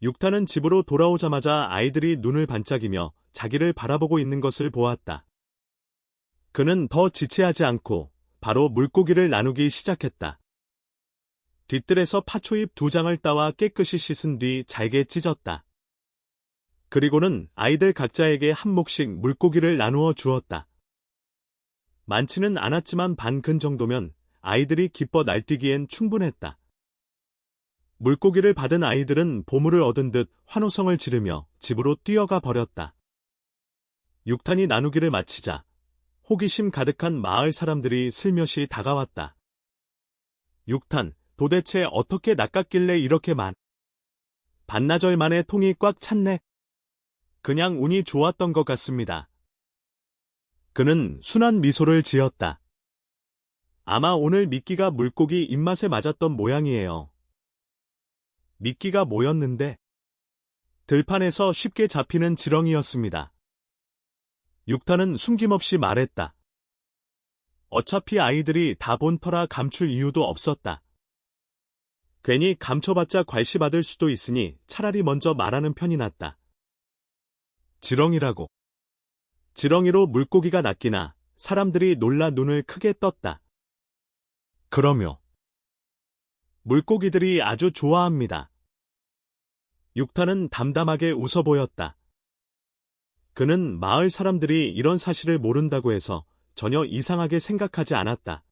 육탄은 집으로 돌아오자마자 아이들이 눈을 반짝이며 자기를 바라보고 있는 것을 보았다. 그는 더 지체하지 않고 바로 물고기를 나누기 시작했다. 뒷뜰에서 파초잎 2장을 따와 깨끗이 씻은 뒤 잘게 찢었다. 그리고는 아이들 각자에게 한 몫씩 물고기를 나누어 주었다. 많지는 않았지만 반 근 정도면 아이들이 기뻐 날뛰기엔 충분했다. 물고기를 받은 아이들은 보물을 얻은 듯 환호성을 지르며 집으로 뛰어가 버렸다. 육탄이 나누기를 마치자 호기심 가득한 마을 사람들이 슬며시 다가왔다. 육탄, 도대체 어떻게 낚았길래 이렇게 반나절 만에 통이 꽉 찼네. 그냥 운이 좋았던 것 같습니다. 그는 순한 미소를 지었다. 아마 오늘 미끼가 물고기 입맛에 맞았던 모양이에요. 미끼가 뭐였는데? 들판에서 쉽게 잡히는 지렁이였습니다. 육탄은 숨김없이 말했다. 어차피 아이들이 다 본 터라 감출 이유도 없었다. 괜히 감춰봤자 괄시받을 수도 있으니 차라리 먼저 말하는 편이 낫다. 지렁이라고. 지렁이로 물고기가 낚이나 사람들이 놀라 눈을 크게 떴다. 그러며 물고기들이 아주 좋아합니다. 육탄은 담담하게 웃어 보였다. 그는 마을 사람들이 이런 사실을 모른다고 해서 전혀 이상하게 생각하지 않았다.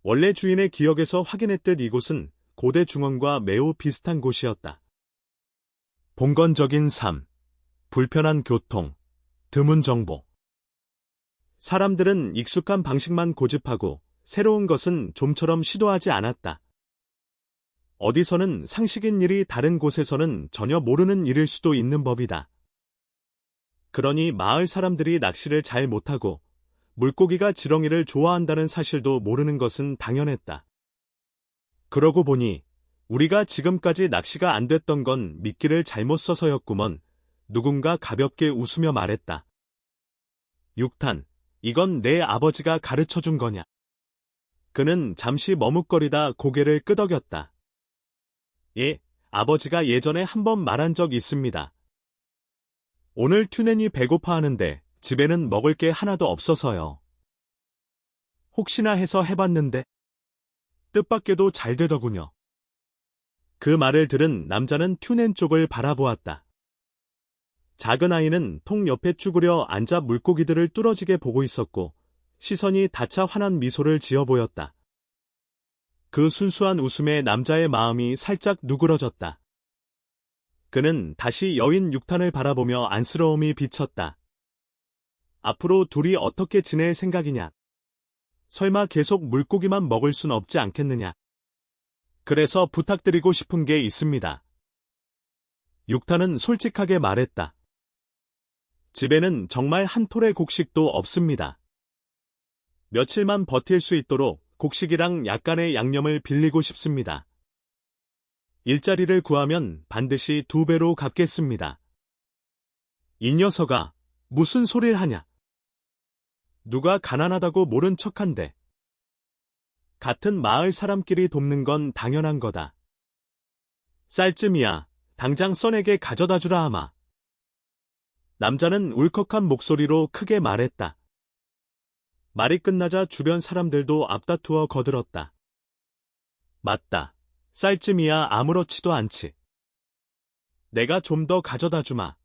원래 주인의 기억에서 확인했듯 이곳은 고대 중원과 매우 비슷한 곳이었다. 봉건적인 삶, 불편한 교통, 드문 정보. 사람들은 익숙한 방식만 고집하고 새로운 것은 좀처럼 시도하지 않았다. 어디서는 상식인 일이 다른 곳에서는 전혀 모르는 일일 수도 있는 법이다. 그러니 마을 사람들이 낚시를 잘 못하고 물고기가 지렁이를 좋아한다는 사실도 모르는 것은 당연했다. 그러고 보니 우리가 지금까지 낚시가 안 됐던 건 미끼를 잘못 써서였구먼. 누군가 가볍게 웃으며 말했다. 육탄, 이건 내 아버지가 가르쳐준 거냐? 그는 잠시 머뭇거리다 고개를 끄덕였다. 예, 아버지가 예전에 한번 말한 적 있습니다. 오늘 튜넨이 배고파하는데 집에는 먹을 게 하나도 없어서요. 혹시나 해서 해봤는데 뜻밖에도 잘 되더군요. 그 말을 들은 남자는 튜넨 쪽을 바라보았다. 작은 아이는 통 옆에 쭈그려 앉아 물고기들을 뚫어지게 보고 있었고 시선이 다차 환한 미소를 지어 보였다. 그 순수한 웃음에 남자의 마음이 살짝 누그러졌다. 그는 다시 여인 육탄을 바라보며 안쓰러움이 비쳤다. 앞으로 둘이 어떻게 지낼 생각이냐? 설마 계속 물고기만 먹을 순 없지 않겠느냐? 그래서 부탁드리고 싶은 게 있습니다. 육탄은 솔직하게 말했다. 집에는 정말 한 톨의 곡식도 없습니다. 며칠만 버틸 수 있도록 곡식이랑 약간의 양념을 빌리고 싶습니다. 일자리를 구하면 반드시 2배로 갚겠습니다. 이 녀석아, 무슨 소리를 하냐? 누가 가난하다고 모른 척한데. 같은 마을 사람끼리 돕는 건 당연한 거다. 쌀쯤이야, 당장 써내게 가져다 주라 하마. 남자는 울컥한 목소리로 크게 말했다. 말이 끝나자 주변 사람들도 앞다투어 거들었다. 맞다. 쌀쯤이야 아무렇지도 않지. 내가 좀 더 가져다 주마.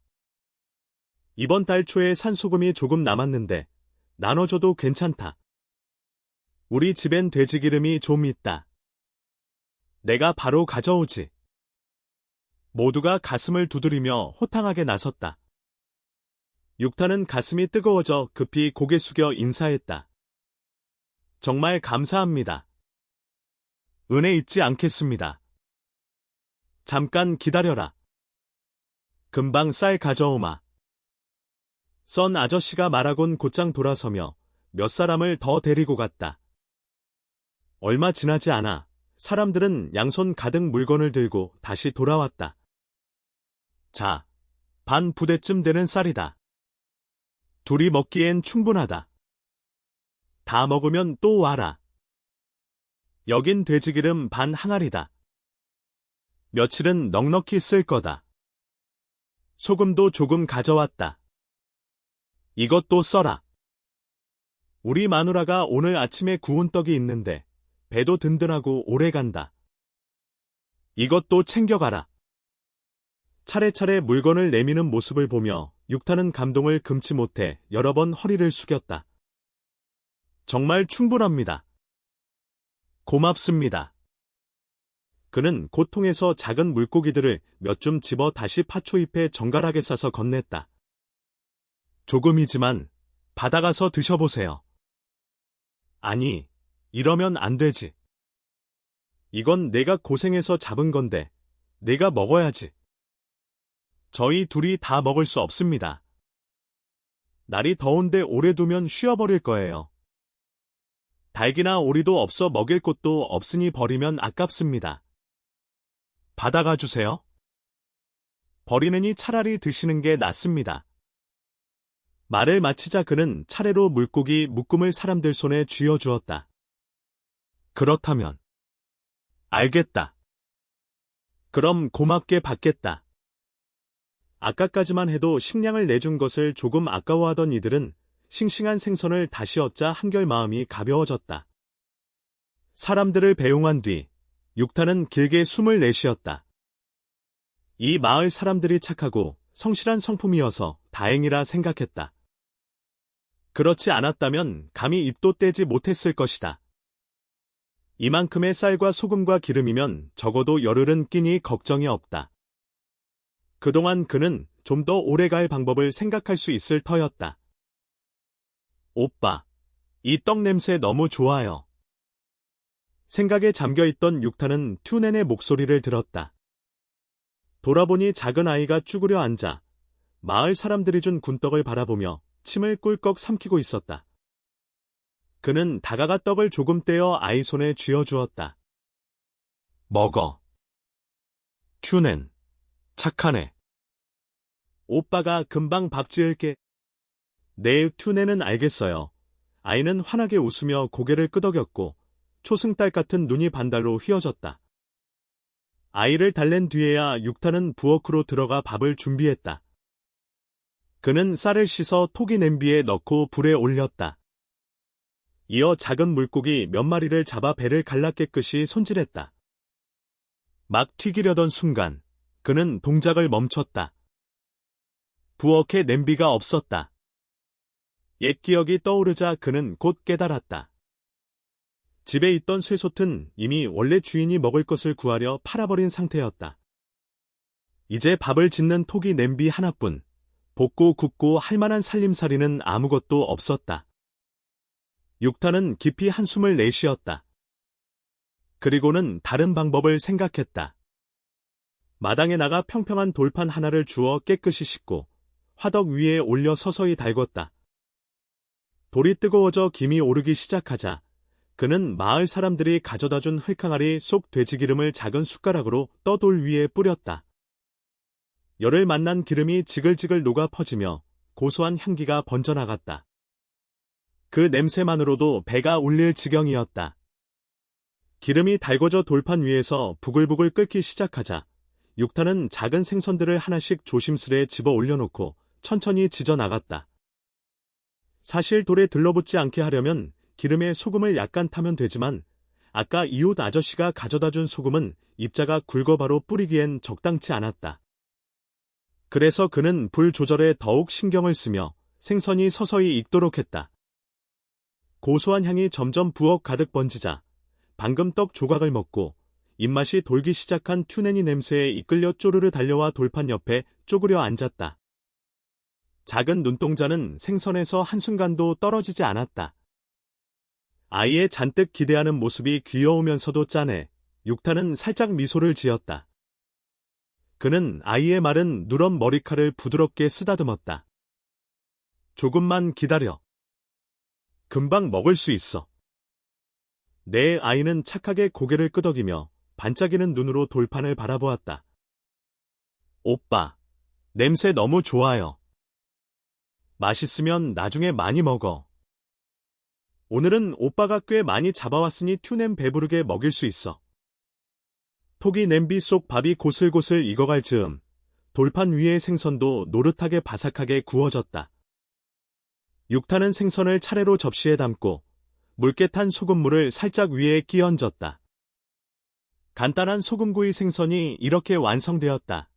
이번 달 초에 산 소금이 조금 남았는데 나눠줘도 괜찮다. 우리 집엔 돼지기름이 좀 있다. 내가 바로 가져오지. 모두가 가슴을 두드리며 호탕하게 나섰다. 육탄은 가슴이 뜨거워져 급히 고개 숙여 인사했다. 정말 감사합니다. 은혜 잊지 않겠습니다. 잠깐 기다려라. 금방 쌀 가져오마. 썬 아저씨가 말하곤 곧장 돌아서며 몇 사람을 더 데리고 갔다. 얼마 지나지 않아 사람들은 양손 가득 물건을 들고 다시 돌아왔다. 자, 반 부대쯤 되는 쌀이다. 둘이 먹기엔 충분하다. 다 먹으면 또 와라. 여긴 돼지기름 반 항아리다. 며칠은 넉넉히 쓸 거다. 소금도 조금 가져왔다. 이것도 써라. 우리 마누라가 오늘 아침에 구운 떡이 있는데 배도 든든하고 오래 간다. 이것도 챙겨가라. 차례차례 물건을 내미는 모습을 보며 육타는 감동을 금치 못해 여러 번 허리를 숙였다. 정말 충분합니다. 고맙습니다. 그는 고통에서 작은 물고기들을 몇 줌 집어 다시 파초잎에 정갈하게 싸서 건넸다. 조금이지만 받아가서 드셔보세요. 아니, 이러면 안 되지. 이건 내가 고생해서 잡은 건데 내가 먹어야지. 저희 둘이 다 먹을 수 없습니다. 날이 더운데 오래 두면 쉬어버릴 거예요. 닭이나 오리도 없어 먹일 곳도 없으니 버리면 아깝습니다. 받아가 주세요. 버리느니 차라리 드시는 게 낫습니다. 말을 마치자 그는 차례로 물고기 묶음을 사람들 손에 쥐어주었다. 그렇다면. 알겠다. 그럼 고맙게 받겠다. 아까까지만 해도 식량을 내준 것을 조금 아까워하던 이들은 싱싱한 생선을 다시 얻자 한결 마음이 가벼워졌다. 사람들을 배웅한 뒤 육타는 길게 숨을 내쉬었다. 이 마을 사람들이 착하고 성실한 성품이어서 다행이라 생각했다. 그렇지 않았다면 감히 입도 떼지 못했을 것이다. 이만큼의 쌀과 소금과 기름이면 적어도 열흘은 끼니 걱정이 없다. 그동안 그는 좀 더 오래 갈 방법을 생각할 수 있을 터였다. 오빠, 이 떡 냄새 너무 좋아요. 생각에 잠겨있던 육타는 튜넨의 목소리를 들었다. 돌아보니 작은 아이가 쭈그려 앉아 마을 사람들이 준 군떡을 바라보며 침을 꿀꺽 삼키고 있었다. 그는 다가가 떡을 조금 떼어 아이 손에 쥐어주었다. 먹어. 튜넨, 착하네. 오빠가 금방 밥 지을게. 네, 튜넨은 알겠어요. 아이는 환하게 웃으며 고개를 끄덕였고 초승달 같은 눈이 반달로 휘어졌다. 아이를 달랜 뒤에야 육타는 부엌으로 들어가 밥을 준비했다. 그는 쌀을 씻어 토기 냄비에 넣고 불에 올렸다. 이어 작은 물고기 몇 마리를 잡아 배를 갈라 깨끗이 손질했다. 막 튀기려던 순간 그는 동작을 멈췄다. 부엌에 냄비가 없었다. 옛 기억이 떠오르자 그는 곧 깨달았다. 집에 있던 쇠솥은 이미 원래 주인이 먹을 것을 구하려 팔아버린 상태였다. 이제 밥을 짓는 토기 냄비 하나뿐, 볶고 굽고 할 만한 살림살이는 아무것도 없었다. 육타는 깊이 한숨을 내쉬었다. 그리고는 다른 방법을 생각했다. 마당에 나가 평평한 돌판 하나를 주워 깨끗이 씻고 화덕 위에 올려 서서히 달궜다. 돌이 뜨거워져 김이 오르기 시작하자 그는 마을 사람들이 가져다준 흙항아리 속 돼지기름을 작은 숟가락으로 떠돌 위에 뿌렸다. 열을 만난 기름이 지글지글 녹아 퍼지며 고소한 향기가 번져나갔다. 그 냄새만으로도 배가 울릴 지경이었다. 기름이 달궈져 돌판 위에서 부글부글 끓기 시작하자 육타는 작은 생선들을 하나씩 조심스레 집어 올려놓고 천천히 지져 나갔다. 사실 돌에 들러붙지 않게 하려면 기름에 소금을 약간 타면 되지만 아까 이웃 아저씨가 가져다준 소금은 입자가 굵어 바로 뿌리기엔 적당치 않았다. 그래서 그는 불 조절에 더욱 신경을 쓰며 생선이 서서히 익도록 했다. 고소한 향이 점점 부엌 가득 번지자 방금 떡 조각을 먹고 입맛이 돌기 시작한 튜넨이 냄새에 이끌려 쪼르르 달려와 돌판 옆에 쪼그려 앉았다. 작은 눈동자는 생선에서 한순간도 떨어지지 않았다. 아이의 잔뜩 기대하는 모습이 귀여우면서도 짠해 육타는 살짝 미소를 지었다. 그는 아이의 마른 누런 머리칼을 부드럽게 쓰다듬었다. 조금만 기다려. 금방 먹을 수 있어. 내 아이는 착하게 고개를 끄덕이며 반짝이는 눈으로 돌판을 바라보았다. 오빠, 냄새 너무 좋아요. 맛있으면 나중에 많이 먹어. 오늘은 오빠가 꽤 많이 잡아왔으니 튜넨 배부르게 먹일 수 있어. 톡이 냄비 속 밥이 고슬고슬 익어갈 즈음 돌판 위의 생선도 노릇하게 바삭하게 구워졌다. 육타는 생선을 차례로 접시에 담고 묽게 탄 소금물을 살짝 위에 끼얹었다. 간단한 소금구이 생선이 이렇게 완성되었다.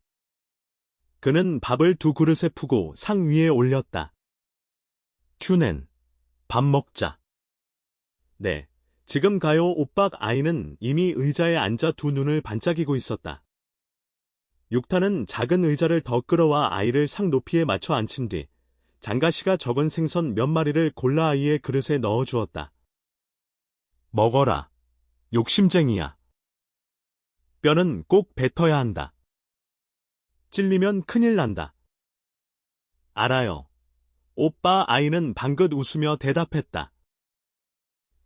그는 밥을 2그릇에 푸고 상 위에 올렸다. 튜넨, 밥 먹자. 네, 지금 가요 오빠. 아이는 이미 의자에 앉아 두 눈을 반짝이고 있었다. 육타는 작은 의자를 더 끌어와 아이를 상 높이에 맞춰 앉힌 뒤 장가시가 적은 생선 몇 마리를 골라 아이의 그릇에 넣어주었다. 먹어라. 욕심쟁이야. 뼈는 꼭 뱉어야 한다. 찔리면 큰일 난다. 알아요. 오빠. 아이는 방긋 웃으며 대답했다.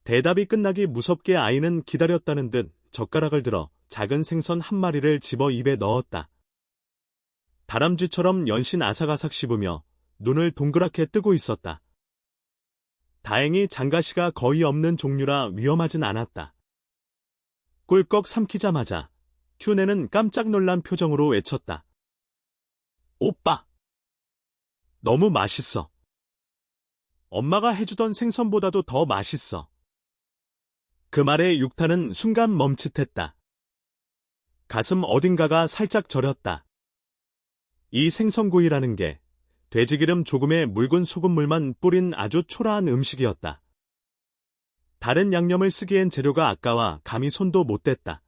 대답이 끝나기 무섭게 아이는 기다렸다는 듯 젓가락을 들어 작은 생선 한 마리를 집어 입에 넣었다. 다람쥐처럼 연신 아삭아삭 씹으며 눈을 동그랗게 뜨고 있었다. 다행히 장가시가 거의 없는 종류라 위험하진 않았다. 꿀꺽 삼키자마자 튜네는 깜짝 놀란 표정으로 외쳤다. 오빠! 너무 맛있어. 엄마가 해주던 생선보다도 더 맛있어. 그 말에 육타는 순간 멈칫했다. 가슴 어딘가가 살짝 저렸다. 이 생선구이라는 게 돼지기름 조금에 묽은 소금물만 뿌린 아주 초라한 음식이었다. 다른 양념을 쓰기엔 재료가 아까워 감히 손도 못 댔다.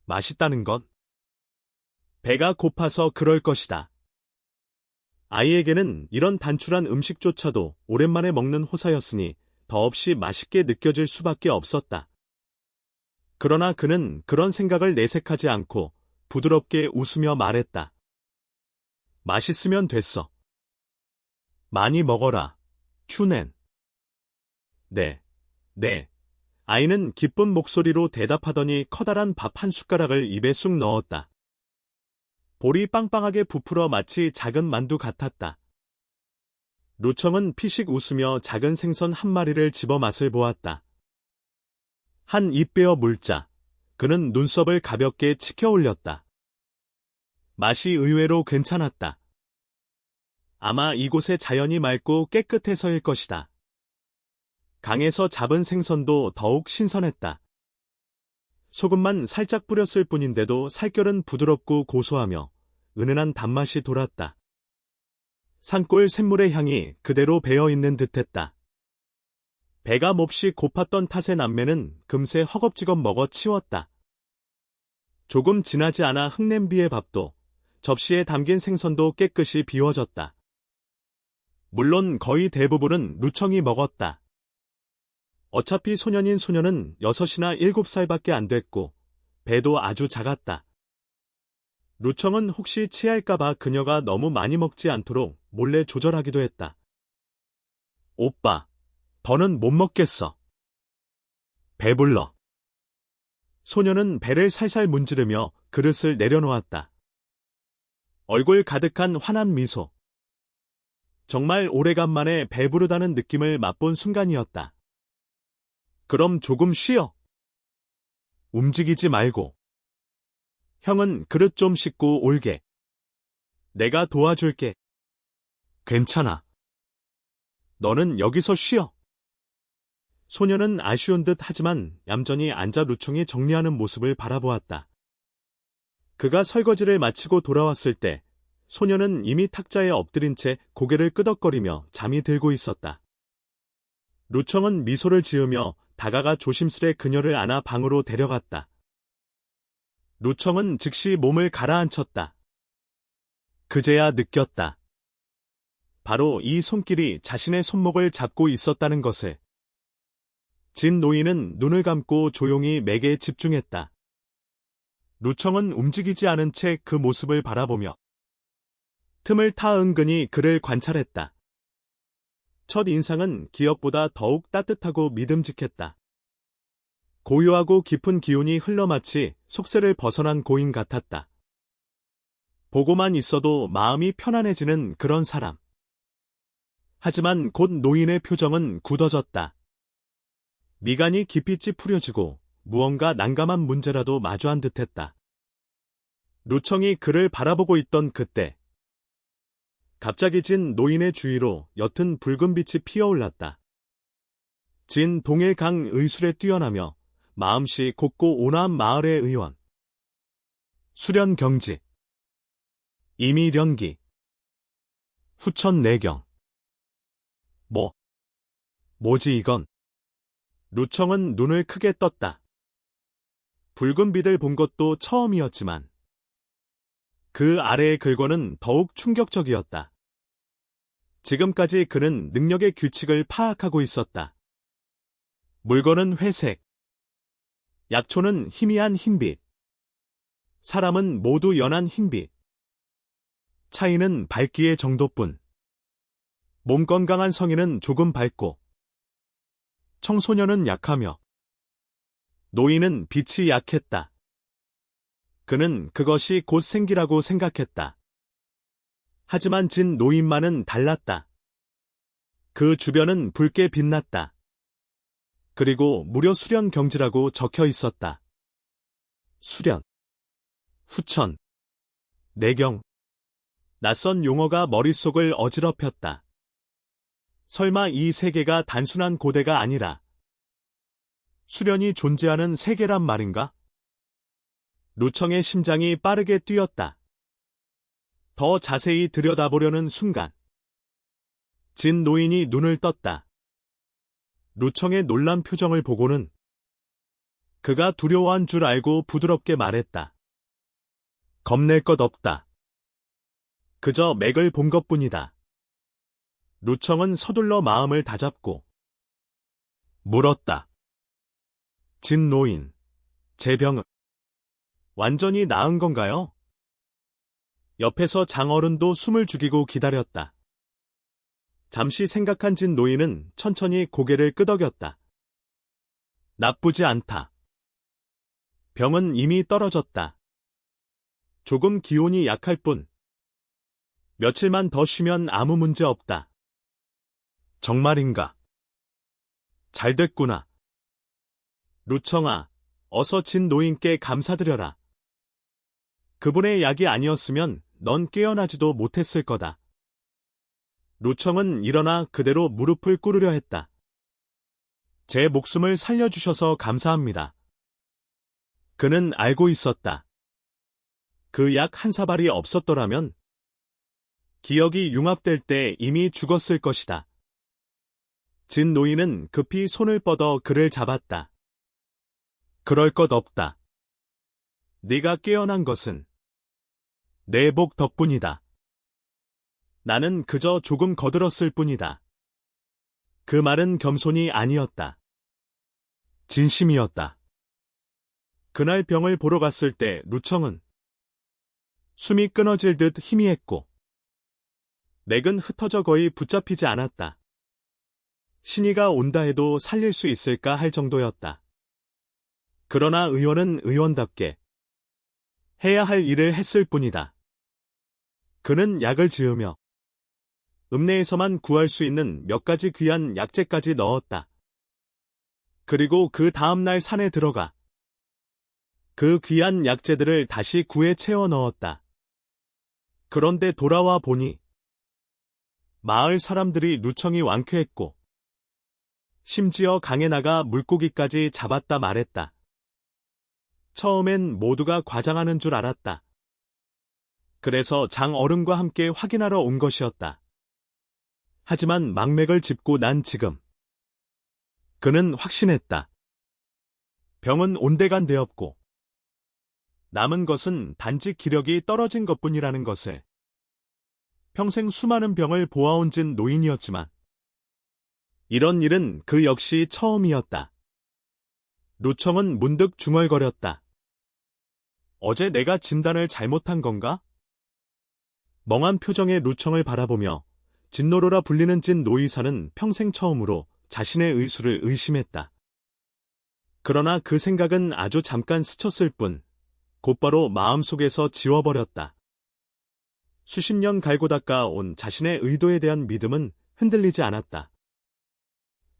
맛있다는 건 배가 고파서 그럴 것이다. 아이에게는 이런 단출한 음식조차도 오랜만에 먹는 호사였으니 더없이 맛있게 느껴질 수밖에 없었다. 그러나 그는 그런 생각을 내색하지 않고 부드럽게 웃으며 말했다. 맛있으면 됐어. 많이 먹어라, 튜넨. 네. 아이는 기쁜 목소리로 대답하더니 커다란 밥 한 숟가락을 입에 쑥 넣었다. 볼이 빵빵하게 부풀어 마치 작은 만두 같았다. 루청은 피식 웃으며 작은 생선 한 마리를 집어 맛을 보았다. 한 입 베어 물자. 그는 눈썹을 가볍게 치켜 올렸다. 맛이 의외로 괜찮았다. 아마 이곳의 자연이 맑고 깨끗해서일 것이다. 강에서 잡은 생선도 더욱 신선했다. 소금만 살짝 뿌렸을 뿐인데도 살결은 부드럽고 고소하며 은은한 단맛이 돌았다. 산골 샘물의 향이 그대로 배어있는 듯했다. 배가 몹시 고팠던 탓에 남매는 금세 허겁지겁 먹어 치웠다. 조금 지나지 않아 흙냄비의 밥도 접시에 담긴 생선도 깨끗이 비워졌다. 물론 거의 대부분은 루청이 먹었다. 어차피 소년인 소녀는 6이나 7살밖에 안 됐고 배도 아주 작았다. 루청은 혹시 취할까봐 그녀가 너무 많이 먹지 않도록 몰래 조절하기도 했다. 오빠, 더는 못 먹겠어. 배불러. 소녀는 배를 살살 문지르며 그릇을 내려놓았다. 얼굴 가득한 환한 미소. 정말 오래간만에 배부르다는 느낌을 맛본 순간이었다. 그럼 조금 쉬어. 움직이지 말고. 형은 그릇 좀 씻고 올게. 내가 도와줄게. 괜찮아. 너는 여기서 쉬어. 소녀는 아쉬운 듯 하지만 얌전히 앉아 루청이 정리하는 모습을 바라보았다. 그가 설거지를 마치고 돌아왔을 때 소녀는 이미 탁자에 엎드린 채 고개를 끄덕거리며 잠이 들고 있었다. 루청은 미소를 지으며 다가가 조심스레 그녀를 안아 방으로 데려갔다. 루청은 즉시 몸을 가라앉혔다. 그제야 느꼈다. 바로 이 손길이 자신의 손목을 잡고 있었다는 것을. 진 노인은 눈을 감고 조용히 맥에 집중했다. 루청은 움직이지 않은 채 그 모습을 바라보며 틈을 타 은근히 그를 관찰했다. 첫 인상은 기억보다 더욱 따뜻하고 믿음직했다. 고요하고 깊은 기운이 흘러 마치 속세를 벗어난 고인 같았다. 보고만 있어도 마음이 편안해지는 그런 사람. 하지만 곧 노인의 표정은 굳어졌다. 미간이 깊이 찌푸려지고 무언가 난감한 문제라도 마주한 듯했다. 루청이 그를 바라보고 있던 그때 갑자기 진 노인의 주위로 옅은 붉은 빛이 피어올랐다. 진 동일강 의술에 뛰어나며 마음씨 곱고 온화한 마을의 의원. 수련경지. 이미련기. 후천내경. 뭐지 이건? 루청은 눈을 크게 떴다. 붉은 빛을 본 것도 처음이었지만 그 아래의 글권은 더욱 충격적이었다. 지금까지 그는 능력의 규칙을 파악하고 있었다. 물건은 회색, 약초는 희미한 흰빛, 사람은 모두 연한 흰빛. 차이는 밝기의 정도뿐. 몸 건강한 성인은 조금 밝고 청소년은 약하며 노인은 빛이 약했다. 그는 그것이 곧 생기라고 생각했다. 하지만 진 노인만은 달랐다. 그 주변은 붉게 빛났다. 그리고 무려 수련경지라고 적혀 있었다. 수련, 후천, 내경. 낯선 용어가 머릿속을 어지럽혔다. 설마 이 세계가 단순한 고대가 아니라 수련이 존재하는 세계란 말인가? 루청의 심장이 빠르게 뛰었다. 더 자세히 들여다보려는 순간 진 노인이 눈을 떴다. 루청의 놀란 표정을 보고는 그가 두려워한 줄 알고 부드럽게 말했다. 겁낼 것 없다. 그저 맥을 본 것뿐이다. 루청은 서둘러 마음을 다잡고 물었다. 진 노인, 제 병은 완전히 나은 건가요? 옆에서 장어른도 숨을 죽이고 기다렸다. 잠시 생각한 진 노인은 천천히 고개를 끄덕였다. 나쁘지 않다. 병은 이미 떨어졌다. 조금 기운이 약할 뿐. 며칠만 더 쉬면 아무 문제 없다. 정말인가? 잘 됐구나. 루청아, 어서 진 노인께 감사드려라. 그분의 약이 아니었으면 넌 깨어나지도 못했을 거다. 루청은 일어나 그대로 무릎을 꿇으려 했다. 제 목숨을 살려주셔서 감사합니다. 그는 알고 있었다. 그 약 한 사발이 없었더라면 기억이 융합될 때 이미 죽었을 것이다. 진 노인은 급히 손을 뻗어 그를 잡았다. 그럴 것 없다. 네가 깨어난 것은 내 복 덕분이다. 나는 그저 조금 거들었을 뿐이다. 그 말은 겸손이 아니었다. 진심이었다. 그날 병을 보러 갔을 때 루청은 숨이 끊어질 듯 희미했고 맥은 흩어져 거의 붙잡히지 않았다. 신이가 온다 해도 살릴 수 있을까 할 정도였다. 그러나 의원은 의원답게 해야 할 일을 했을 뿐이다. 그는 약을 지으며 읍내에서만 구할 수 있는 몇 가지 귀한 약재까지 넣었다. 그리고 그 다음날 산에 들어가 그 귀한 약재들을 다시 구에 채워 넣었다. 그런데 돌아와 보니 마을 사람들이 루청이 완쾌했고 심지어 강에 나가 물고기까지 잡았다 말했다. 처음엔 모두가 과장하는 줄 알았다. 그래서 장 어른과 함께 확인하러 온 것이었다. 하지만 망맥을 짚고 난 지금 그는 확신했다. 병은 온데간데없고 남은 것은 단지 기력이 떨어진 것뿐이라는 것을. 평생 수많은 병을 보아온 진 노인이었지만 이런 일은 그 역시 처음이었다. 루청은 문득 중얼거렸다. 어제 내가 진단을 잘못한 건가? 멍한 표정의 루청을 바라보며 진노로라 불리는 진 노이사는 평생 처음으로 자신의 의술을 의심했다. 그러나 그 생각은 아주 잠깐 스쳤을 뿐 곧바로 마음속에서 지워버렸다. 수십 년 갈고 닦아온 자신의 의도에 대한 믿음은 흔들리지 않았다.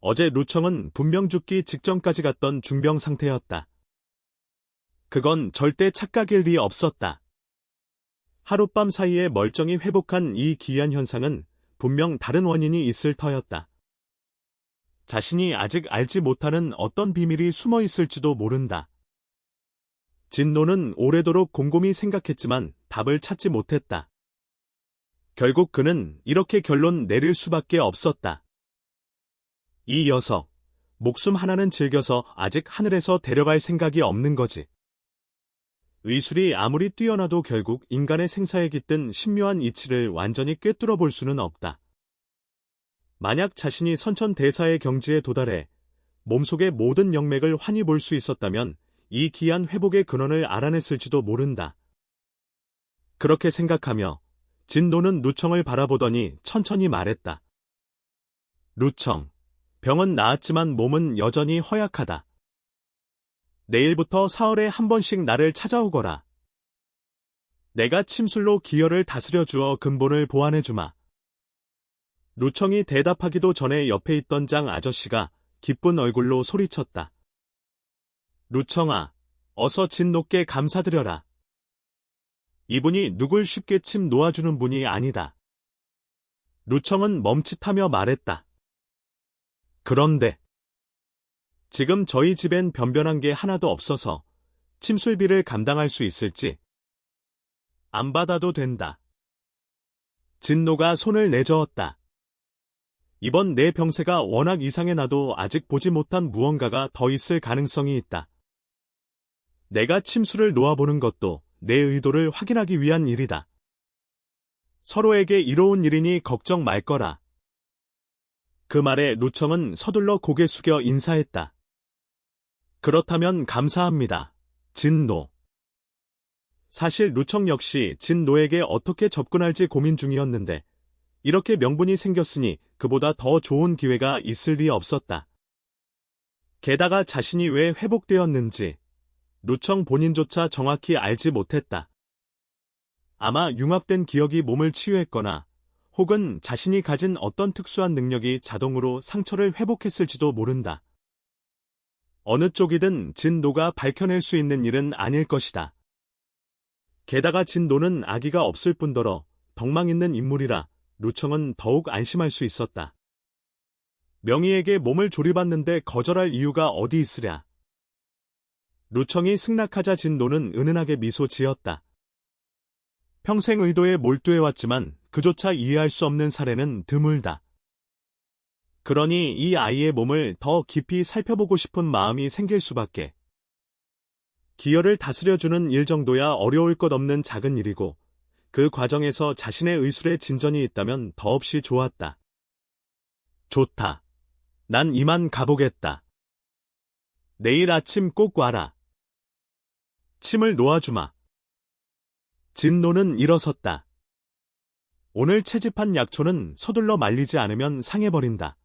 어제 루청은 분명 죽기 직전까지 갔던 중병 상태였다. 그건 절대 착각일 리 없었다. 하룻밤 사이에 멀쩡히 회복한 이 기이한 현상은 분명 다른 원인이 있을 터였다. 자신이 아직 알지 못하는 어떤 비밀이 숨어 있을지도 모른다. 진노는 오래도록 곰곰이 생각했지만 답을 찾지 못했다. 결국 그는 이렇게 결론 내릴 수밖에 없었다. 이 녀석, 목숨 하나는 즐겨서 아직 하늘에서 데려갈 생각이 없는 거지. 의술이 아무리 뛰어나도 결국 인간의 생사에 깃든 신묘한 이치를 완전히 꿰뚫어 볼 수는 없다. 만약 자신이 선천대사의 경지에 도달해 몸속의 모든 영맥을 환히 볼 수 있었다면 이 기이한 회복의 근원을 알아냈을지도 모른다. 그렇게 생각하며 진노는 루청을 바라보더니 천천히 말했다. 루청, 병은 나았지만 몸은 여전히 허약하다. 내일부터 사흘에 한 번씩 나를 찾아오거라. 내가 침술로 기혈을 다스려 주어 근본을 보완해주마. 루청이 대답하기도 전에 옆에 있던 장 아저씨가 기쁜 얼굴로 소리쳤다. 루청아, 어서 진노께 감사드려라. 이분이 누굴 쉽게 침 놓아주는 분이 아니다. 루청은 멈칫하며 말했다. 그런데 지금 저희 집엔 변변한 게 하나도 없어서 침술비를 감당할 수 있을지 안 받아도 된다. 진노가 손을 내저었다. 이번 내 병세가 워낙 이상해 나도 아직 보지 못한 무언가가 더 있을 가능성이 있다. 내가 침술을 놓아보는 것도 내 의도를 확인하기 위한 일이다. 서로에게 이로운 일이니 걱정 말 거라. 그 말에 루청은 서둘러 고개 숙여 인사했다. 그렇다면 감사합니다. 진노. 사실 루청 역시 진노에게 어떻게 접근할지 고민 중이었는데 이렇게 명분이 생겼으니 그보다 더 좋은 기회가 있을 리 없었다. 게다가 자신이 왜 회복되었는지 루청 본인조차 정확히 알지 못했다. 아마 융합된 기억이 몸을 치유했거나 혹은 자신이 가진 어떤 특수한 능력이 자동으로 상처를 회복했을지도 모른다. 어느 쪽이든 진노가 밝혀낼 수 있는 일은 아닐 것이다. 게다가 진노는 아기가 없을 뿐더러 덕망 있는 인물이라 루청은 더욱 안심할 수 있었다. 명희에게 몸을 조리받는데 거절할 이유가 어디 있으랴. 루청이 승낙하자 진노는 은은하게 미소 지었다. 평생 의도에 몰두해왔지만 그조차 이해할 수 없는 사례는 드물다. 그러니 이 아이의 몸을 더 깊이 살펴보고 싶은 마음이 생길 수밖에. 기혈을 다스려주는 일 정도야 어려울 것 없는 작은 일이고 그 과정에서 자신의 의술에 진전이 있다면 더없이 좋았다. 좋다. 난 이만 가보겠다. 내일 아침 꼭 와라. 침을 놓아주마. 진노는 일어섰다. 오늘 채집한 약초는 서둘러 말리지 않으면 상해버린다.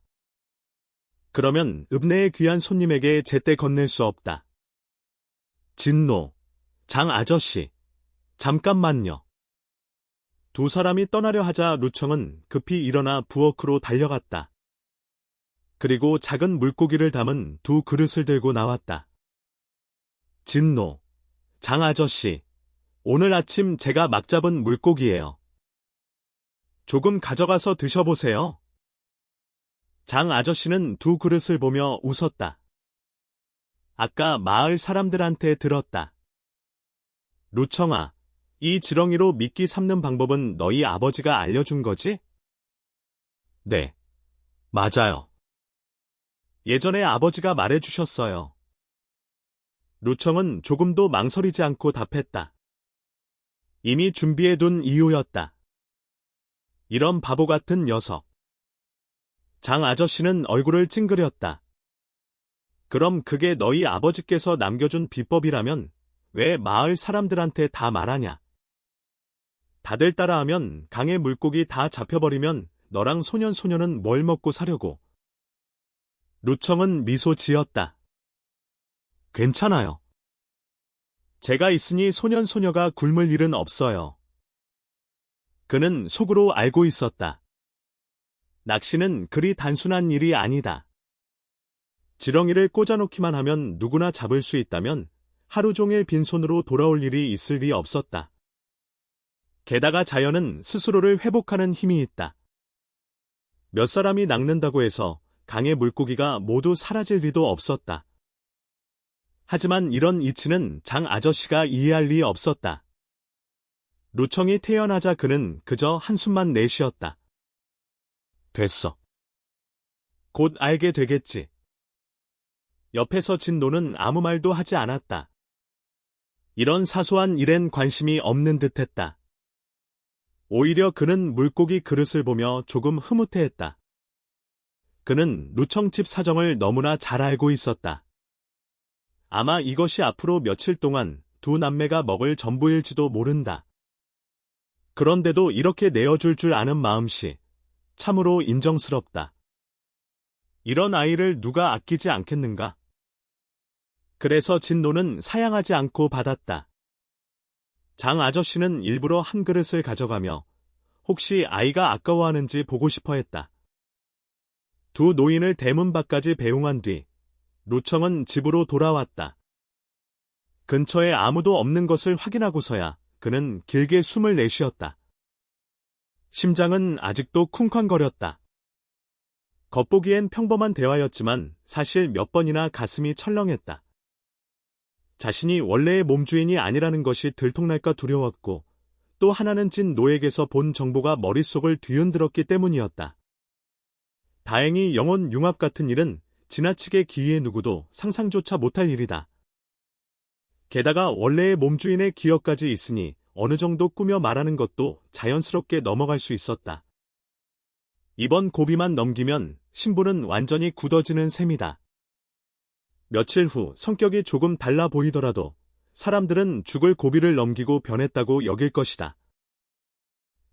그러면 읍내의 귀한 손님에게 제때 건넬 수 없다. 진노, 장 아저씨, 잠깐만요. 두 사람이 떠나려 하자 루청은 급히 일어나 부엌으로 달려갔다. 그리고 작은 물고기를 담은 두 그릇을 들고 나왔다. 진노, 장 아저씨, 오늘 아침 제가 막 잡은 물고기예요. 조금 가져가서 드셔보세요. 장 아저씨는 두 그릇을 보며 웃었다. 아까 마을 사람들한테 들었다. 루청아, 이 지렁이로 미끼 삶는 방법은 너희 아버지가 알려준 거지? 네, 맞아요. 예전에 아버지가 말해주셨어요. 루청은 조금도 망설이지 않고 답했다. 이미 준비해둔 이유였다. 이런 바보 같은 녀석. 장 아저씨는 얼굴을 찡그렸다. 그럼 그게 너희 아버지께서 남겨준 비법이라면 왜 마을 사람들한테 다 말하냐? 다들 따라하면 강의 물고기 다 잡혀버리면 너랑 소년은 뭘 먹고 사려고. 루청은 미소 지었다. 괜찮아요. 제가 있으니 소녀가 굶을 일은 없어요. 그는 속으로 알고 있었다. 낚시는 그리 단순한 일이 아니다. 지렁이를 꽂아놓기만 하면 누구나 잡을 수 있다면 하루 종일 빈손으로 돌아올 일이 있을 리 없었다. 게다가 자연은 스스로를 회복하는 힘이 있다. 몇 사람이 낚는다고 해서 강의 물고기가 모두 사라질 리도 없었다. 하지만 이런 이치는 장 아저씨가 이해할 리 없었다. 루청이 태어나자 그는 그저 한숨만 내쉬었다. 됐어. 곧 알게 되겠지. 옆에서 진노는 아무 말도 하지 않았다. 이런 사소한 일엔 관심이 없는 듯했다. 오히려 그는 물고기 그릇을 보며 조금 흐뭇해했다. 그는 루청집 사정을 너무나 잘 알고 있었다. 아마 이것이 앞으로 며칠 동안 두 남매가 먹을 전부일지도 모른다. 그런데도 이렇게 내어줄 줄 아는 마음씨, 참으로 인정스럽다. 이런 아이를 누가 아끼지 않겠는가? 그래서 진노는 사양하지 않고 받았다. 장 아저씨는 일부러 한 그릇을 가져가며 혹시 아이가 아까워하는지 보고 싶어 했다. 두 노인을 대문 밖까지 배웅한 뒤 루청은 집으로 돌아왔다. 근처에 아무도 없는 것을 확인하고서야 그는 길게 숨을 내쉬었다. 심장은 아직도 쿵쾅거렸다. 겉보기엔 평범한 대화였지만 사실 몇 번이나 가슴이 철렁했다. 자신이 원래의 몸주인이 아니라는 것이 들통날까 두려웠고 또 하나는 진 노에게서 본 정보가 머릿속을 뒤흔들었기 때문이었다. 다행히 영혼 융합 같은 일은 지나치게 기이해 누구도 상상조차 못할 일이다. 게다가 원래의 몸주인의 기억까지 있으니 어느 정도 꾸며 말하는 것도 자연스럽게 넘어갈 수 있었다. 이번 고비만 넘기면 신부는 완전히 굳어지는 셈이다. 며칠 후 성격이 조금 달라 보이더라도 사람들은 죽을 고비를 넘기고 변했다고 여길 것이다.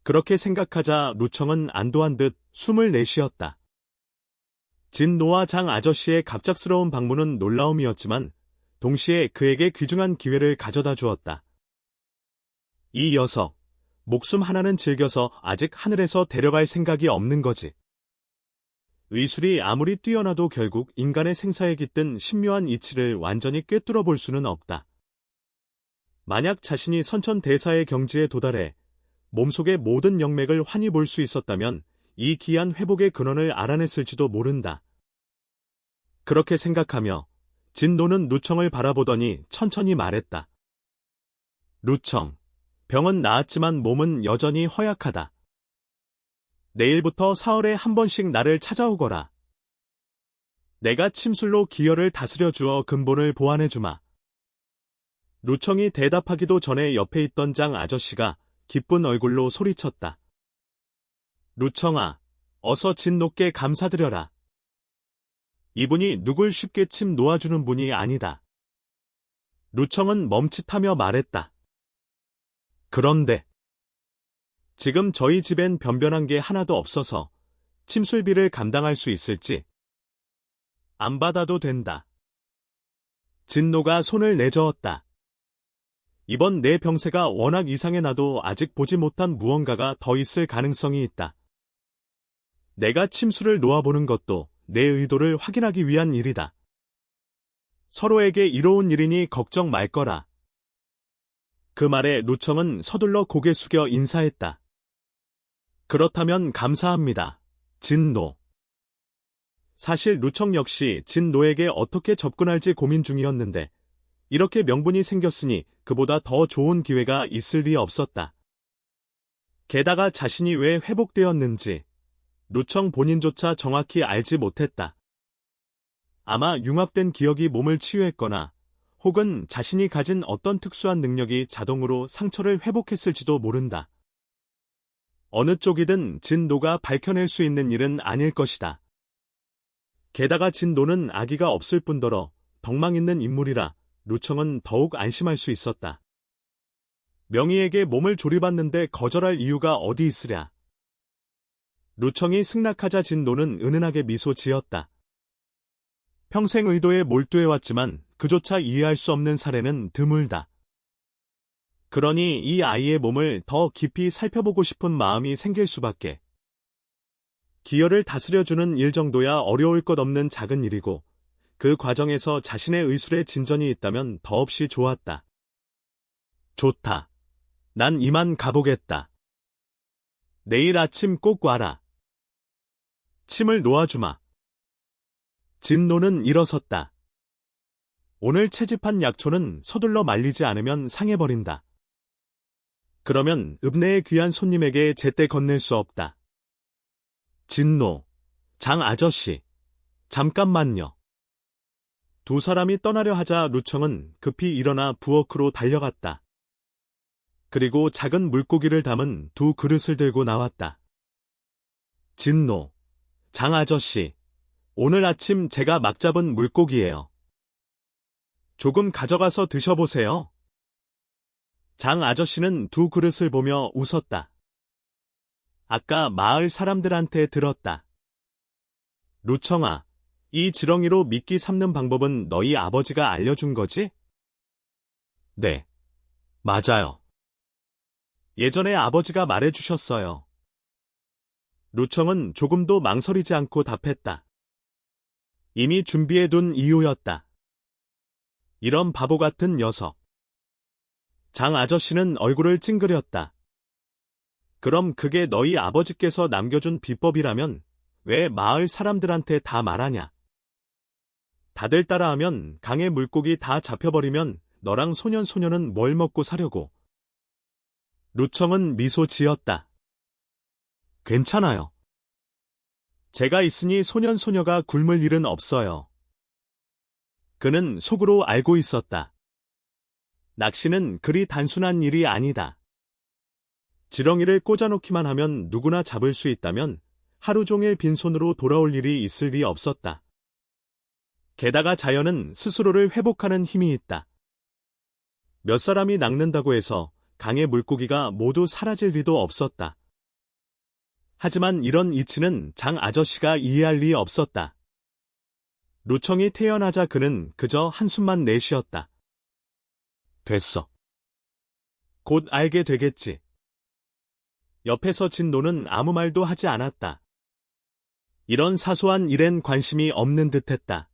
그렇게 생각하자 루청은 안도한 듯 숨을 내쉬었다. 진노와 장 아저씨의 갑작스러운 방문은 놀라움이었지만 동시에 그에게 귀중한 기회를 가져다 주었다. 이 녀석, 목숨 하나는 즐겨서 아직 하늘에서 데려갈 생각이 없는 거지. 의술이 아무리 뛰어나도 결국 인간의 생사에 깃든 신묘한 이치를 완전히 꿰뚫어 볼 수는 없다. 만약 자신이 선천대사의 경지에 도달해 몸속의 모든 영맥을 환히 볼 수 있었다면 이 기이한 회복의 근원을 알아냈을지도 모른다. 그렇게 생각하며 진노는 루청을 바라보더니 천천히 말했다. 루청, 병은 나았지만 몸은 여전히 허약하다. 내일부터 사흘에 한 번씩 나를 찾아오거라. 내가 침술로 기혈을 다스려 주어 근본을 보완해 주마. 루청이 대답하기도 전에 옆에 있던 장 아저씨가 기쁜 얼굴로 소리쳤다. 루청아, 어서 진노께 감사드려라. 이분이 누굴 쉽게 침 놓아주는 분이 아니다. 루청은 멈칫하며 말했다. 그런데 지금 저희 집엔 변변한 게 하나도 없어서 침술비를 감당할 수 있을지? 안 받아도 된다. 진노가 손을 내저었다. 이번 내 병세가 워낙 이상해 나도 아직 보지 못한 무언가가 더 있을 가능성이 있다. 내가 침술을 놓아보는 것도 내 의도를 확인하기 위한 일이다. 서로에게 이로운 일이니 걱정 말 거라. 그 말에 루청은 서둘러 고개 숙여 인사했다. 그렇다면 감사합니다. 진노. 사실 루청 역시 진노에게 어떻게 접근할지 고민 중이었는데 이렇게 명분이 생겼으니 그보다 더 좋은 기회가 있을 리 없었다. 게다가 자신이 왜 회복되었는지 루청 본인조차 정확히 알지 못했다. 아마 융합된 기억이 몸을 치유했거나 혹은 자신이 가진 어떤 특수한 능력이 자동으로 상처를 회복했을지도 모른다. 어느 쪽이든 진노가 밝혀낼 수 있는 일은 아닐 것이다. 게다가 진노는 아기가 없을 뿐더러 덕망 있는 인물이라 루청은 더욱 안심할 수 있었다. 명희에게 몸을 조리받는데 거절할 이유가 어디 있으랴. 루청이 승낙하자 진노는 은은하게 미소 지었다. 평생 의도에 몰두해왔지만 그조차 이해할 수 없는 사례는 드물다. 그러니 이 아이의 몸을 더 깊이 살펴보고 싶은 마음이 생길 수밖에. 기혈을 다스려주는 일 정도야 어려울 것 없는 작은 일이고 그 과정에서 자신의 의술에 진전이 있다면 더없이 좋았다. 좋다. 난 이만 가보겠다. 내일 아침 꼭 와라. 침을 놓아주마. 진노는 일어섰다. 오늘 채집한 약초는 서둘러 말리지 않으면 상해버린다. 그러면 읍내의 귀한 손님에게 제때 건넬 수 없다. 진노, 장 아저씨, 잠깐만요. 두 사람이 떠나려 하자 루청은 급히 일어나 부엌으로 달려갔다. 그리고 작은 물고기를 담은 두 그릇을 들고 나왔다. 진노, 장 아저씨, 오늘 아침 제가 막 잡은 물고기예요. 조금 가져가서 드셔보세요. 장 아저씨는 두 그릇을 보며 웃었다. 아까 마을 사람들한테 들었다. 루청아, 이 지렁이로 미끼 삶는 방법은 너희 아버지가 알려준 거지? 네, 맞아요. 예전에 아버지가 말해주셨어요. 루청은 조금도 망설이지 않고 답했다. 이미 준비해둔 이유였다. 이런 바보 같은 녀석. 장 아저씨는 얼굴을 찡그렸다. 그럼 그게 너희 아버지께서 남겨준 비법이라면 왜 마을 사람들한테 다 말하냐? 다들 따라하면 강의 물고기 다 잡혀버리면 너랑 소년은 뭘 먹고 사려고? 루청은 미소 지었다. 괜찮아요. 제가 있으니 소녀가 굶을 일은 없어요. 그는 속으로 알고 있었다. 낚시는 그리 단순한 일이 아니다. 지렁이를 꽂아놓기만 하면 누구나 잡을 수 있다면 하루 종일 빈손으로 돌아올 일이 있을 리 없었다. 게다가 자연은 스스로를 회복하는 힘이 있다. 몇 사람이 낚는다고 해서 강의 물고기가 모두 사라질 리도 없었다. 하지만 이런 이치는 장 아저씨가 이해할 리 없었다. 루청이 태어나자 그는 그저 한숨만 내쉬었다. 됐어. 곧 알게 되겠지. 옆에서 진노는 아무 말도 하지 않았다. 이런 사소한 일엔 관심이 없는 듯했다.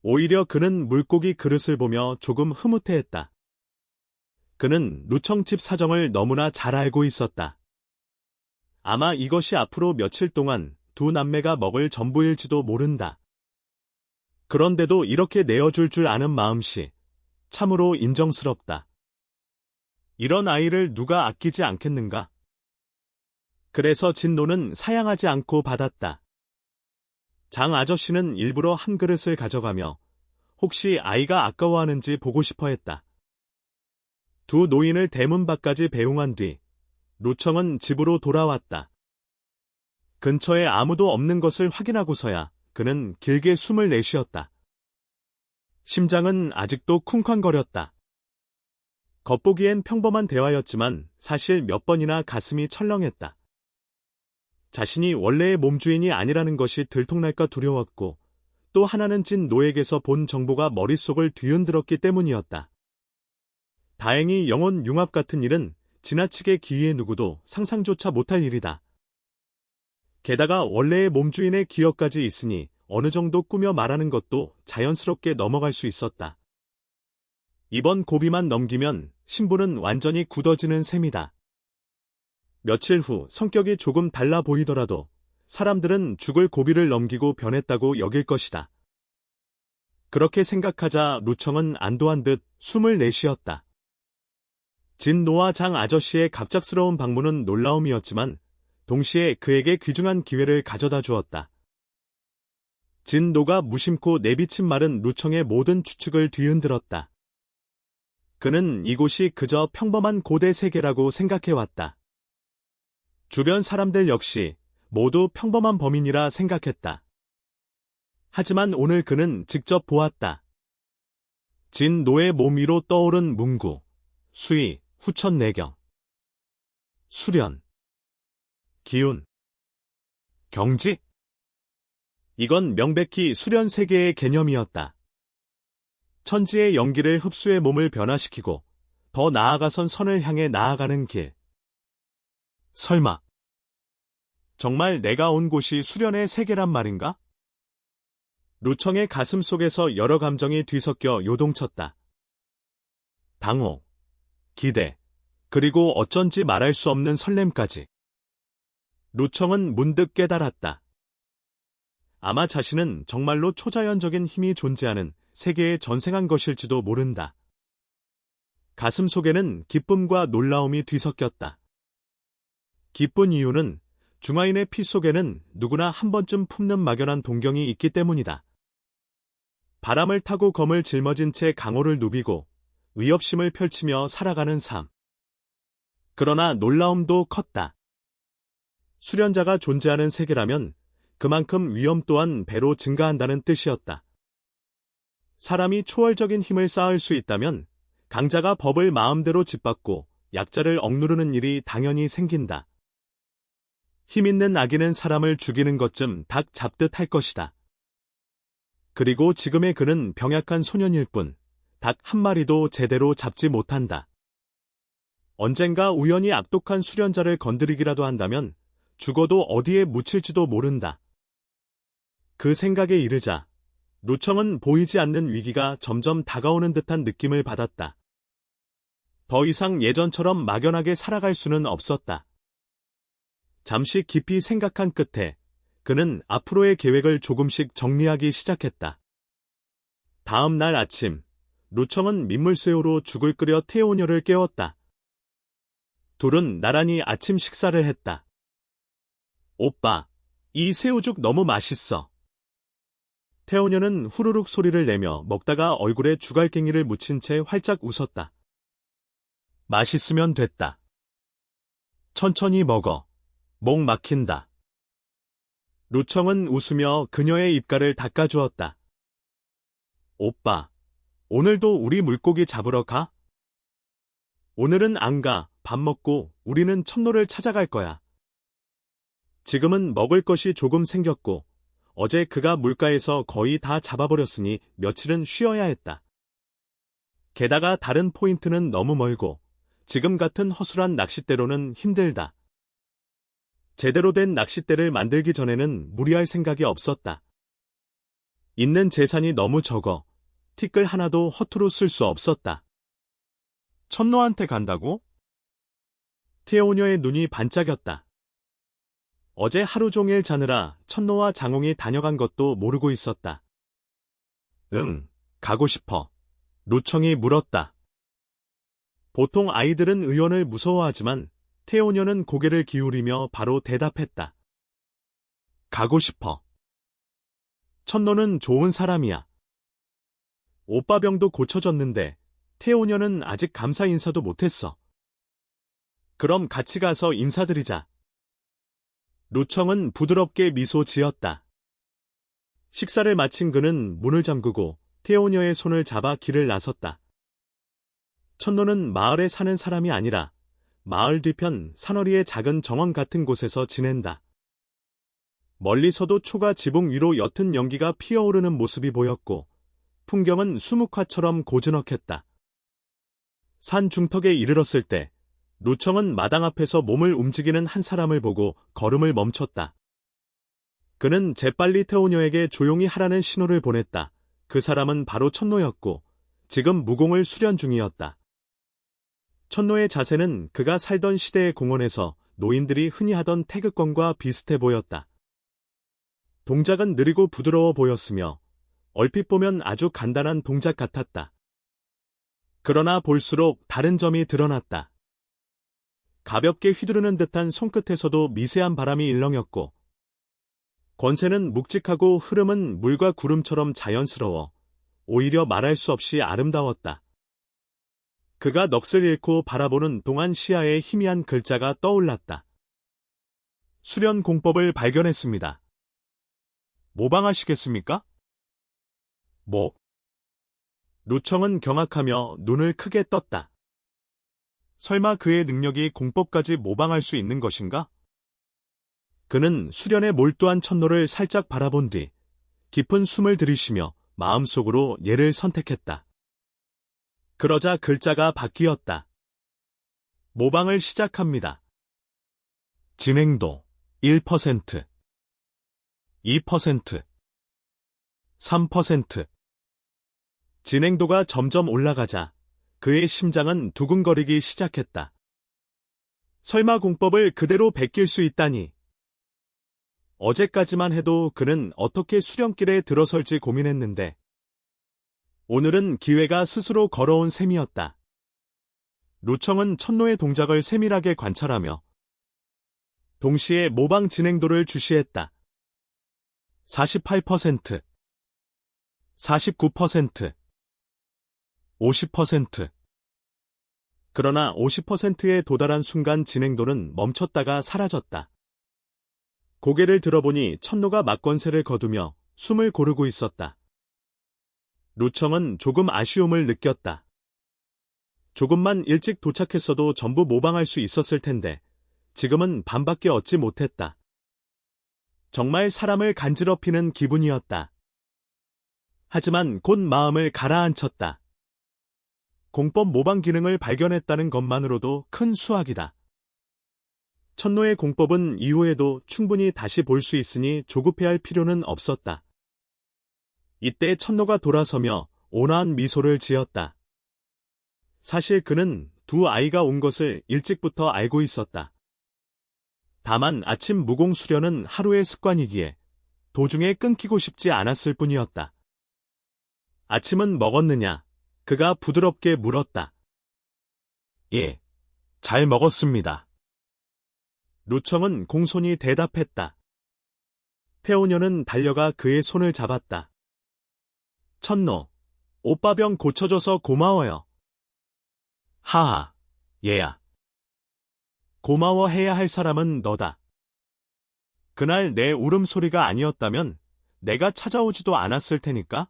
오히려 그는 물고기 그릇을 보며 조금 흐뭇해했다. 그는 루청집 사정을 너무나 잘 알고 있었다. 아마 이것이 앞으로 며칠 동안 두 남매가 먹을 전부일지도 모른다. 그런데도 이렇게 내어줄 줄 아는 마음씨, 참으로 인정스럽다. 이런 아이를 누가 아끼지 않겠는가? 그래서 진노는 사양하지 않고 받았다. 장 아저씨는 일부러 한 그릇을 가져가며 혹시 아이가 아까워하는지 보고 싶어 했다. 두 노인을 대문 밖까지 배웅한 뒤 루청은 집으로 돌아왔다. 근처에 아무도 없는 것을 확인하고서야 그는 길게 숨을 내쉬었다. 심장은 아직도 쿵쾅거렸다. 겉보기엔 평범한 대화였지만 사실 몇 번이나 가슴이 철렁했다. 자신이 원래의 몸주인이 아니라는 것이 들통날까 두려웠고 또 하나는 진 노에게서 본 정보가 머릿속을 뒤흔들었기 때문이었다. 다행히 영혼 융합 같은 일은 지나치게 기이해 누구도 상상조차 못할 일이다. 게다가 원래의 몸주인의 기억까지 있으니 어느 정도 꾸며 말하는 것도 자연스럽게 넘어갈 수 있었다. 이번 고비만 넘기면 신부는 완전히 굳어지는 셈이다. 며칠 후 성격이 조금 달라 보이더라도 사람들은 죽을 고비를 넘기고 변했다고 여길 것이다. 그렇게 생각하자 루청은 안도한 듯 숨을 내쉬었다. 진노와 장 아저씨의 갑작스러운 방문은 놀라움이었지만 동시에 그에게 귀중한 기회를 가져다 주었다. 진노가 무심코 내비친 말은 루청의 모든 추측을 뒤흔들었다. 그는 이곳이 그저 평범한 고대 세계라고 생각해왔다. 주변 사람들 역시 모두 평범한 범인이라 생각했다. 하지만 오늘 그는 직접 보았다. 진노의 몸 위로 떠오른 문구, 수위, 후천내경, 수련, 기운, 경지? 이건 명백히 수련 세계의 개념이었다. 천지의 연기를 흡수해 몸을 변화시키고 더 나아가선 선을 향해 나아가는 길. 설마 정말 내가 온 곳이 수련의 세계란 말인가? 루청의 가슴 속에서 여러 감정이 뒤섞여 요동쳤다. 당혹, 기대, 그리고 어쩐지 말할 수 없는 설렘까지. 루청은 문득 깨달았다. 아마 자신은 정말로 초자연적인 힘이 존재하는 세계에 전생한 것일지도 모른다. 가슴 속에는 기쁨과 놀라움이 뒤섞였다. 기쁜 이유는 중화인의 피 속에는 누구나 한 번쯤 품는 막연한 동경이 있기 때문이다. 바람을 타고 검을 짊어진 채 강호를 누비고 위협심을 펼치며 살아가는 삶. 그러나 놀라움도 컸다. 수련자가 존재하는 세계라면 그만큼 위험 또한 배로 증가한다는 뜻이었다. 사람이 초월적인 힘을 쌓을 수 있다면 강자가 법을 마음대로 짓밟고 약자를 억누르는 일이 당연히 생긴다. 힘 있는 아기는 사람을 죽이는 것쯤 닭 잡듯 할 것이다. 그리고 지금의 그는 병약한 소년일 뿐 닭 한 마리도 제대로 잡지 못한다. 언젠가 우연히 악독한 수련자를 건드리기라도 한다면 죽어도 어디에 묻힐지도 모른다. 그 생각에 이르자 루청은 보이지 않는 위기가 점점 다가오는 듯한 느낌을 받았다. 더 이상 예전처럼 막연하게 살아갈 수는 없었다. 잠시 깊이 생각한 끝에 그는 앞으로의 계획을 조금씩 정리하기 시작했다. 다음 날 아침, 루청은 민물새우로 죽을 끓여 태오녀를 깨웠다. 둘은 나란히 아침 식사를 했다. 오빠, 이 새우죽 너무 맛있어. 태오녀는 후루룩 소리를 내며 먹다가 얼굴에 주갈갱이를 묻힌 채 활짝 웃었다. 맛있으면 됐다. 천천히 먹어. 목 막힌다. 루청은 웃으며 그녀의 입가를 닦아주었다. 오빠, 오늘도 우리 물고기 잡으러 가? 오늘은 안 가. 밥 먹고 우리는 첨노를 찾아갈 거야. 지금은 먹을 것이 조금 생겼고 어제 그가 물가에서 거의 다 잡아버렸으니 며칠은 쉬어야 했다. 게다가 다른 포인트는 너무 멀고 지금 같은 허술한 낚싯대로는 힘들다. 제대로 된 낚싯대를 만들기 전에는 무리할 생각이 없었다. 있는 재산이 너무 적어 티끌 하나도 허투루 쓸 수 없었다. 첨노한테 간다고? 태오녀의 눈이 반짝였다. 어제 하루 종일 자느라 첨노와 장홍이 다녀간 것도 모르고 있었다. 응, 가고 싶어. 루청이 물었다. 보통 아이들은 의원을 무서워하지만 태오녀는 고개를 기울이며 바로 대답했다. 가고 싶어. 첨노는 좋은 사람이야. 오빠 병도 고쳐졌는데 태오녀는 아직 감사 인사도 못했어. 그럼 같이 가서 인사드리자. 루청은 부드럽게 미소 지었다. 식사를 마친 그는 문을 잠그고 태오녀의 손을 잡아 길을 나섰다. 첨노는 마을에 사는 사람이 아니라 마을 뒤편 산허리의 작은 정원 같은 곳에서 지낸다. 멀리서도 초가 지붕 위로 옅은 연기가 피어오르는 모습이 보였고 풍경은 수묵화처럼 고즈넉했다. 산 중턱에 이르렀을 때 루청은 마당 앞에서 몸을 움직이는 한 사람을 보고 걸음을 멈췄다. 그는 재빨리 태오녀에게 조용히 하라는 신호를 보냈다. 그 사람은 바로 첨노였고 지금 무공을 수련 중이었다. 첨노의 자세는 그가 살던 시대의 공원에서 노인들이 흔히 하던 태극권과 비슷해 보였다. 동작은 느리고 부드러워 보였으며 얼핏 보면 아주 간단한 동작 같았다. 그러나 볼수록 다른 점이 드러났다. 가볍게 휘두르는 듯한 손끝에서도 미세한 바람이 일렁였고 권세는 묵직하고 흐름은 물과 구름처럼 자연스러워 오히려 말할 수 없이 아름다웠다. 그가 넋을 잃고 바라보는 동안 시야에 희미한 글자가 떠올랐다. 수련 공법을 발견했습니다. 모방하시겠습니까? 뭐? 루청은 경악하며 눈을 크게 떴다. 설마 그의 능력이 공법까지 모방할 수 있는 것인가? 그는 수련에 몰두한 첨노를 살짝 바라본 뒤 깊은 숨을 들이쉬며 마음속으로 예를 선택했다. 그러자 글자가 바뀌었다. 모방을 시작합니다. 진행도 1%, 2%, 3%. 진행도가 점점 올라가자 그의 심장은 두근거리기 시작했다. 설마 공법을 그대로 베낄 수 있다니. 어제까지만 해도 그는 어떻게 수련길에 들어설지 고민했는데 오늘은 기회가 스스로 걸어온 셈이었다. 루청은 천노의 동작을 세밀하게 관찰하며 동시에 모방 진행도를 주시했다. 48%, 49%, 50%. 그러나 50%에 도달한 순간 진행도는 멈췄다가 사라졌다. 고개를 들어보니 천노가 막권세를 거두며 숨을 고르고 있었다. 루청은 조금 아쉬움을 느꼈다. 조금만 일찍 도착했어도 전부 모방할 수 있었을 텐데 지금은 반밖에 얻지 못했다. 정말 사람을 간지럽히는 기분이었다. 하지만 곧 마음을 가라앉혔다. 공법 모방 기능을 발견했다는 것만으로도 큰 수확이다. 천노의 공법은 이후에도 충분히 다시 볼 수 있으니 조급해할 필요는 없었다. 이때 천노가 돌아서며 온화한 미소를 지었다. 사실 그는 두 아이가 온 것을 일찍부터 알고 있었다. 다만 아침 무공 수련은 하루의 습관이기에 도중에 끊기고 싶지 않았을 뿐이었다. 아침은 먹었느냐? 그가 부드럽게 물었다. 예, 잘 먹었습니다. 루청은 공손히 대답했다. 태오녀는 달려가 그의 손을 잡았다. 천노, 오빠 병 고쳐줘서 고마워요. 하하, 얘야. 고마워해야 할 사람은 너다. 그날 내 울음소리가 아니었다면 내가 찾아오지도 않았을 테니까.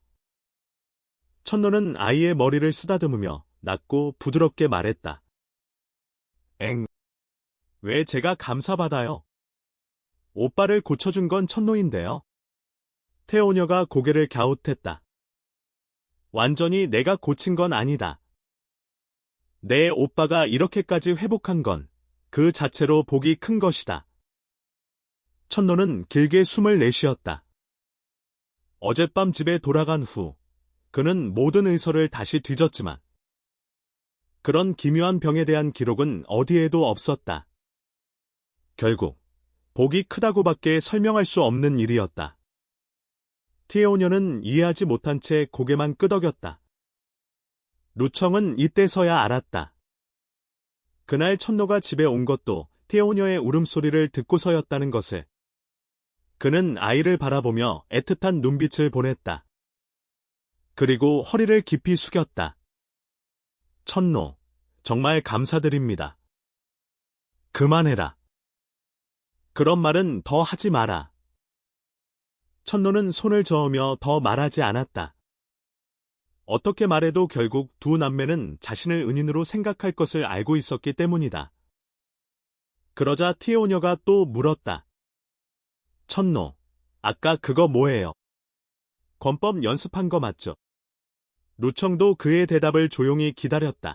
천노는 아이의 머리를 쓰다듬으며 낮고 부드럽게 말했다. 엥. 왜 제가 감사받아요? 오빠를 고쳐준 건 천노인데요. 태오녀가 고개를 갸웃했다. 완전히 내가 고친 건 아니다. 내 오빠가 이렇게까지 회복한 건 그 자체로 복이 큰 것이다. 천노는 길게 숨을 내쉬었다. 어젯밤 집에 돌아간 후 그는 모든 의서를 다시 뒤졌지만 그런 기묘한 병에 대한 기록은 어디에도 없었다. 결국 복이 크다고밖에 설명할 수 없는 일이었다. 티에오녀는 이해하지 못한 채 고개만 끄덕였다. 루청은 이때서야 알았다. 그날 천노가 집에 온 것도 티에오녀의 울음소리를 듣고서였다는 것을. 그는 아이를 바라보며 애틋한 눈빛을 보냈다. 그리고 허리를 깊이 숙였다. 천노, 정말 감사드립니다. 그만해라. 그런 말은 더 하지 마라. 천노는 손을 저으며 더 말하지 않았다. 어떻게 말해도 결국 두 남매는 자신을 은인으로 생각할 것을 알고 있었기 때문이다. 그러자 티에오녀가 또 물었다. 천노, 아까 그거 뭐예요? 권법 연습한 거 맞죠? 루청도 그의 대답을 조용히 기다렸다.